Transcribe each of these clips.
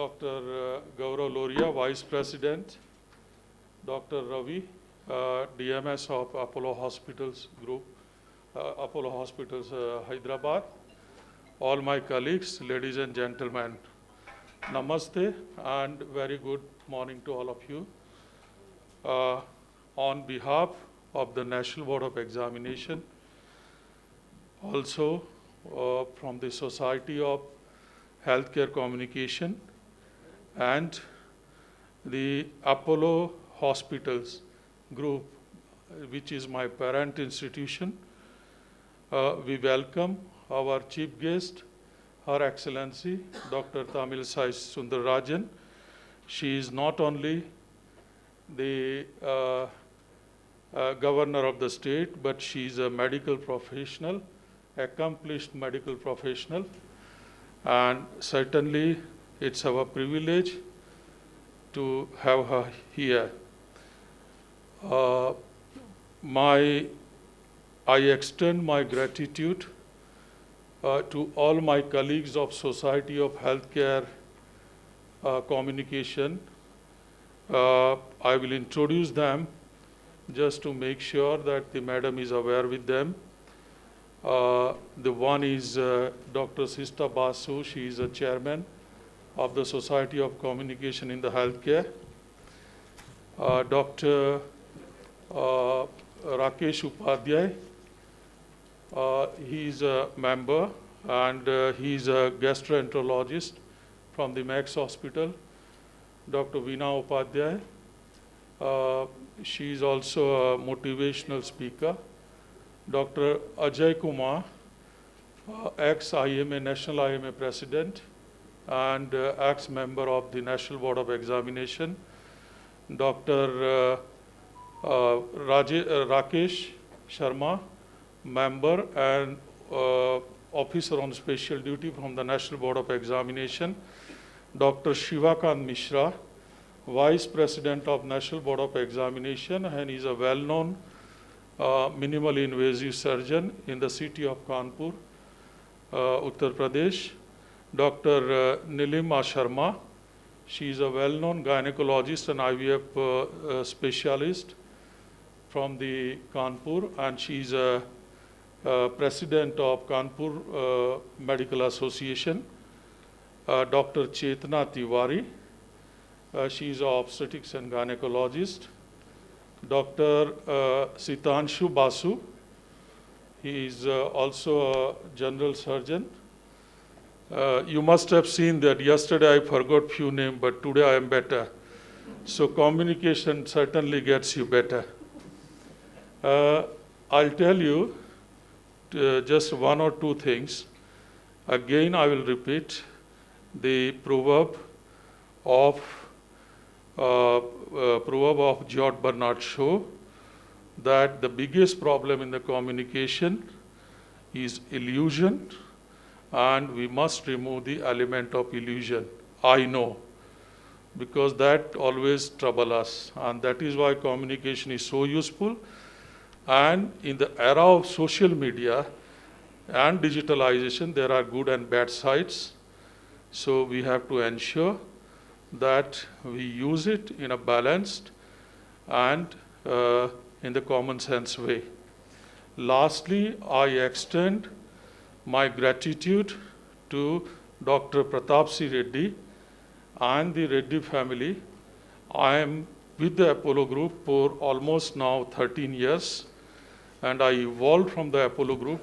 Dr. Gaurav Loria, Vice President, Dr. Ravi, DMS of Apollo Hospitals Group, Apollo Hospitals Hyderabad, all my colleagues, ladies and gentlemen, Namaste and very good morning to all of you. On behalf of the National Board of Examination, also from the Society of Healthcare Communication and the Apollo Hospitals Group, which is my parent institution, we welcome our chief guest, Her Excellency Dr. Tamilisai Soundararajan. She is not only the governor of the state, but she is a medical professional, accomplished medical professional, and certainly it's our privilege to have her here. I extend my gratitude to all my colleagues of Society of Healthcare Communication. I will introduce them just to make sure that the madam is aware with them. The one is Dr. Sista Basu. She is a chairman of the Society of Communication in the Healthcare. Dr. Rakesh Upadhyay, he is a member and he is a gastroenterologist from the Max Hospital. Dr. Veena Upadhyay, she is also a motivational speaker. Dr. Ajay Kumar, ex-IMA, National IMA President and ex-member of the National Board of Examination. Dr. Rakesh Sharma, member and officer on special duty from the National Board of Examination. Dr. Shivakant Mishra, Vice President of National Board of Examination, and is a well-known minimally invasive surgeon in the city of Kanpur, Uttar Pradesh. Dr. Nilima Sharma, she is a well-known gynecologist and IVF specialist from the Kanpur, and she is a president of Kanpur Medical Association. Dr. Chetna Tiwari, she is an obstetrics and gynecologist. Dr. Sitanshu Basu, he is also a general surgeon. You must have seen that yesterday I forgot few names, but today I am better. So communication certainly gets you better. I'll tell you just one or two things. Again, I will repeat the proverb of George Bernard Shaw, that the biggest problem in the communication is illusion, and we must remove the element of illusion. I know, because that always troubles us, and that is why communication is so useful. And in the era of social media and digitalization, there are good and bad sides. So we have to ensure that we use it in a balanced and in the common sense way. Lastly, I extend my gratitude to Dr. Pratap C. Reddy and the Reddy family. I am with the Apollo Group for almost now 13 years, and I evolved from the Apollo Group.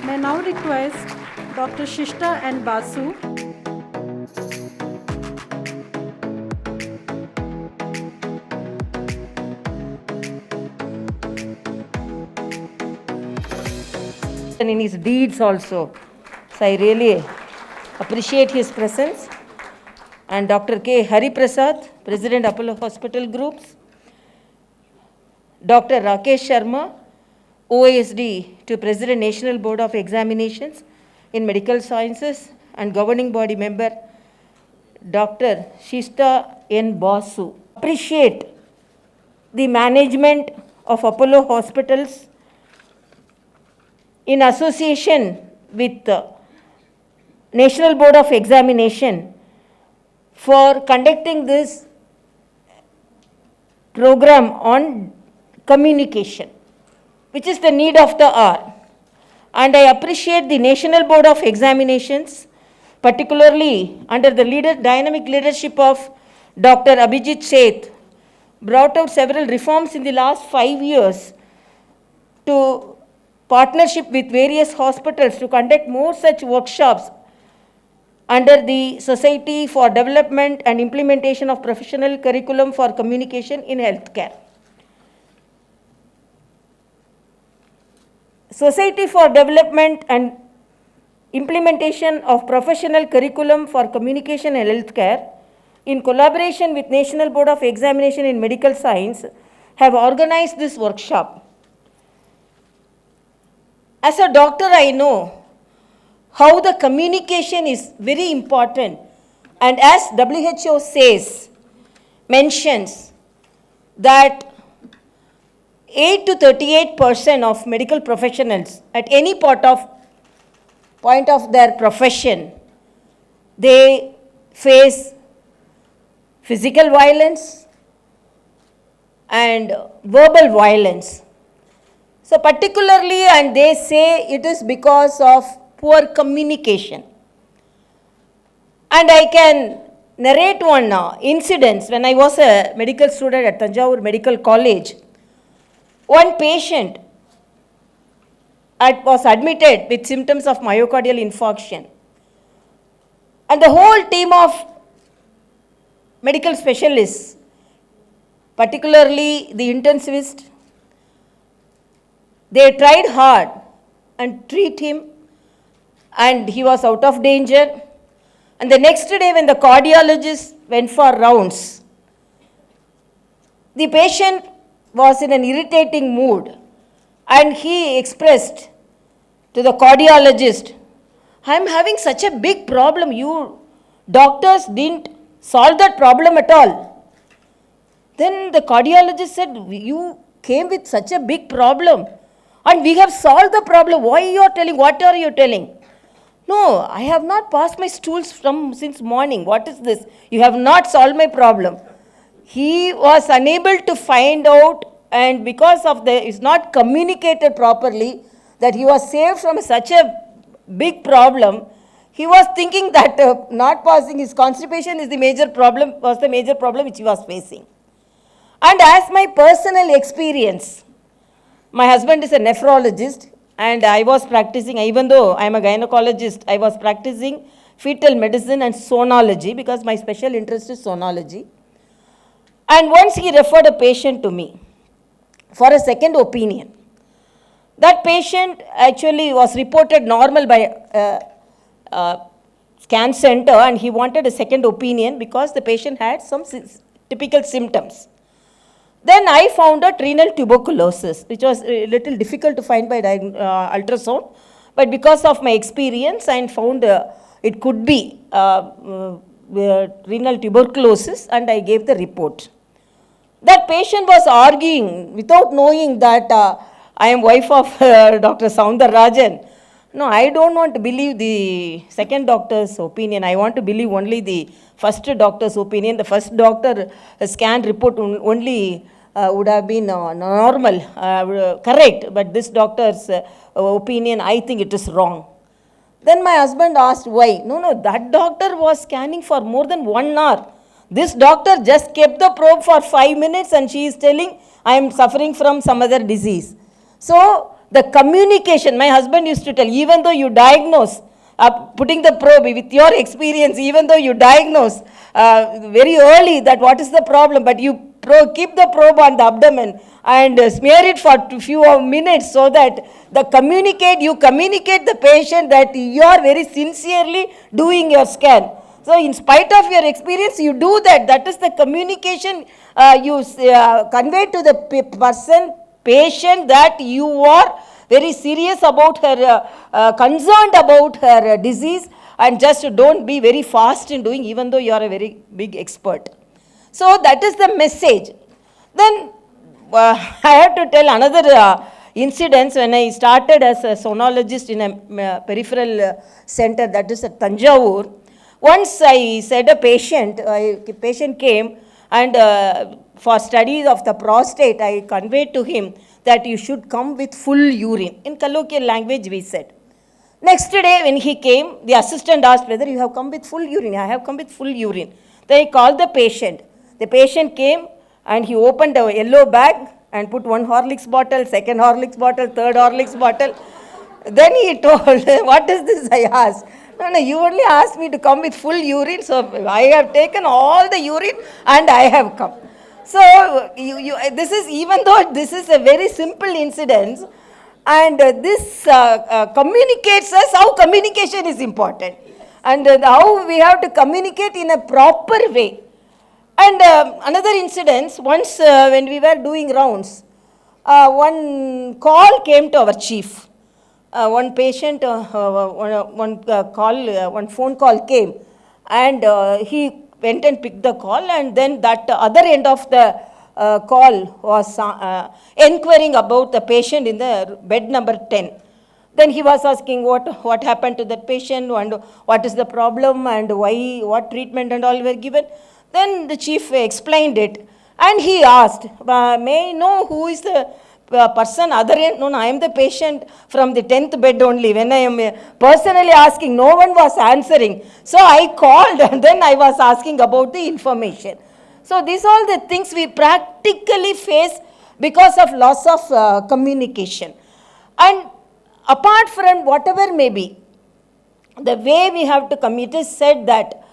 May now request Dr. Shishta and Basu. And in his deeds also. So I really appreciate his presence. And Dr. K. Hari Prasad, President Apollo Hospital Groups. Dr. Rakesh Sharma, OASD to President National Board of Examinations in Medical Sciences and Governing Body Member, Dr. Shista N. Basu. Appreciate the management of Apollo Hospitals in association with National Board of Examination for conducting this program on communication, which is the need of the hour. And I appreciate the National Board of Examinations, particularly under the dynamic leadership of Dr. Abhijit Seth, brought out several reforms in the last 5 years to partnership with various hospitals to conduct more such workshops under the Society for Development and Implementation of Professional Curriculum for Communication in Healthcare. Society for Development and Implementation of Professional Curriculum for Communication in Healthcare, in collaboration with National Board of Examination in Medical Science, have organized this workshop. As a doctor, I know how the communication is very important, and as WHO mentions that 8 to 38% of medical professionals at any point of their profession, they face physical violence and verbal violence. So particularly, and they say it is because of poor communication. And I can narrate one incident. When I was a medical student at Tanjavur Medical College, one patient was admitted with symptoms of myocardial infarction. And the whole team of medical specialists, particularly the intensivist, they tried hard and treat him, and he was out of danger. And the next day when the cardiologist went for rounds, the patient was in an irritating mood, and he expressed to the cardiologist, I am having such a big problem, you doctors didn't solve that problem at all. Then the cardiologist said, you came with such a big problem and we have solved the problem. Why you are telling? What are you telling? No, I have not passed my stools since morning. What is this? You have not solved my problem. He was unable to find out, and because of it's not communicated properly, that he was saved from such a big problem. He was thinking that not passing his constipation was the major problem which he was facing. And as my personal experience, my husband is a nephrologist, and I was practicing, even though I am a gynecologist, I was practicing fetal medicine and sonology because my special interest is sonology. And once he referred a patient to me for a second opinion. That patient actually was reported normal by scan center, and he wanted a second opinion because the patient had some typical symptoms. Then I found out renal tuberculosis, which was a little difficult to find by ultrasound, but because of my experience, I found it could be renal tuberculosis, and I gave the report. That patient was arguing without knowing that I am wife of Dr. Soundararajan. No, I don't want to believe the second doctor's opinion. I want to believe only the first doctor's opinion. The first doctor scan report only would have been normal, correct, but this doctor's opinion, I think it is wrong. Then my husband asked why. No, that doctor was scanning for more than 1 hour. This doctor just kept the probe for 5 minutes and she is telling, I am suffering from some other disease. So, the communication, my husband used to tell, even though you diagnose, putting the probe with your experience, even though you diagnose very early that what is the problem, but you keep the probe on the abdomen and smear it for a few minutes so that you communicate the patient that you are very sincerely doing your scan. So, in spite of your experience, you do that. That is the communication you convey to the patient that you are very serious about her, concerned about her disease, and just don't be very fast in doing, even though you are a very big expert. So that is the message. Then I have to tell another incidents when I started as a sonologist in a peripheral center, that is at Tanjavur. Once I said a patient came and for studies of the prostate, I conveyed to him that you should come with full urine. In colloquial language, we said. Next day, when he came, the assistant asked whether you have come with full urine. I have come with full urine. Then he called the patient. The patient came and he opened a yellow bag and put one Horlicks bottle, second Horlicks bottle, third Horlicks bottle. Then he told, what is this? I asked. No, you only asked me to come with full urine, so I have taken all the urine and I have come. So, this is, even though this is a very simple incident, and this communicates us how communication is important, and how we have to communicate in a proper way. And another incident, once when we were doing rounds, one call came to our chief. One patient, one phone call came, and he went and picked the call, and then that other end of the call was inquiring about the patient in the bed number 10. Then he was asking what happened to that patient, and what is the problem, and why, what treatment and all were given. Then the chief explained it, and he asked, may I know who is the person other end? No, I am the patient from the 10th bed only. When I am personally asking, no one was answering. So I called and then I was asking about the information. So these are all the things we practically face because of loss of communication. And apart from whatever may be, the way we have to it is said that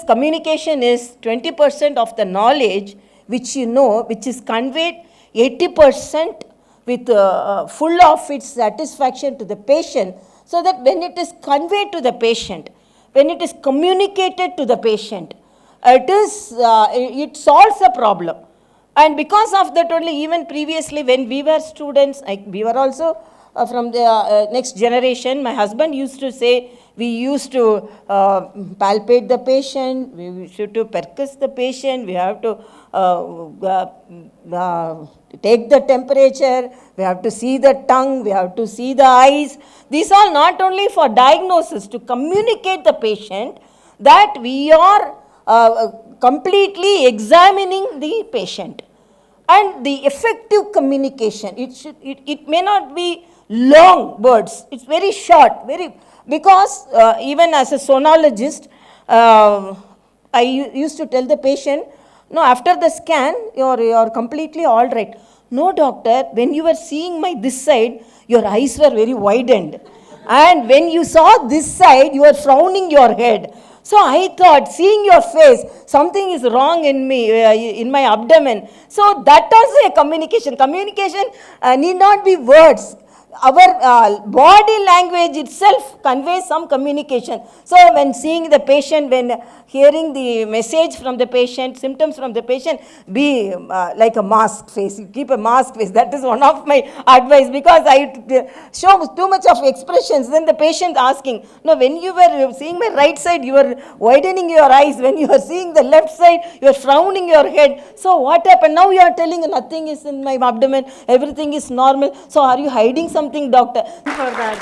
communication is 20% of the knowledge which you know, which is conveyed 80% with full of its satisfaction to the patient, so that when it is conveyed to the patient, when it is communicated to the patient, it solves a problem. And because of that only, even previously when we were students, we were also from the next generation, my husband used to say, we used to palpate the patient, we used to percuss the patient, we have to take the temperature, we have to see the tongue, we have to see the eyes. These are not only for diagnosis, to communicate the patient that we are completely examining the patient. And the effective communication, it may not be long words, it's very short, because even as a sonologist, I used to tell the patient, no, after the scan, you're completely all right. No, doctor, when you were seeing this side, your eyes were very widened. And when you saw this side, you were frowning your head. So I thought, seeing your face, something is wrong in me, in my abdomen. So that also a communication. Communication need not be words. Our body language itself conveys some communication. So when seeing the patient, when hearing the message from the patient, symptoms from the patient, be like a mask face. You keep a mask face. That is one of my advice, because I show too much of expressions. Then the patient asking, no, when you were seeing my right side, you were widening your eyes. When you were seeing the left side, you were frowning your head. So what happened? Now you are telling nothing is in my abdomen, everything is normal. So are you hiding something, doctor? For that.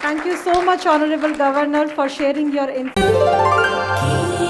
Thank you so much, Honorable Governor, for sharing your information.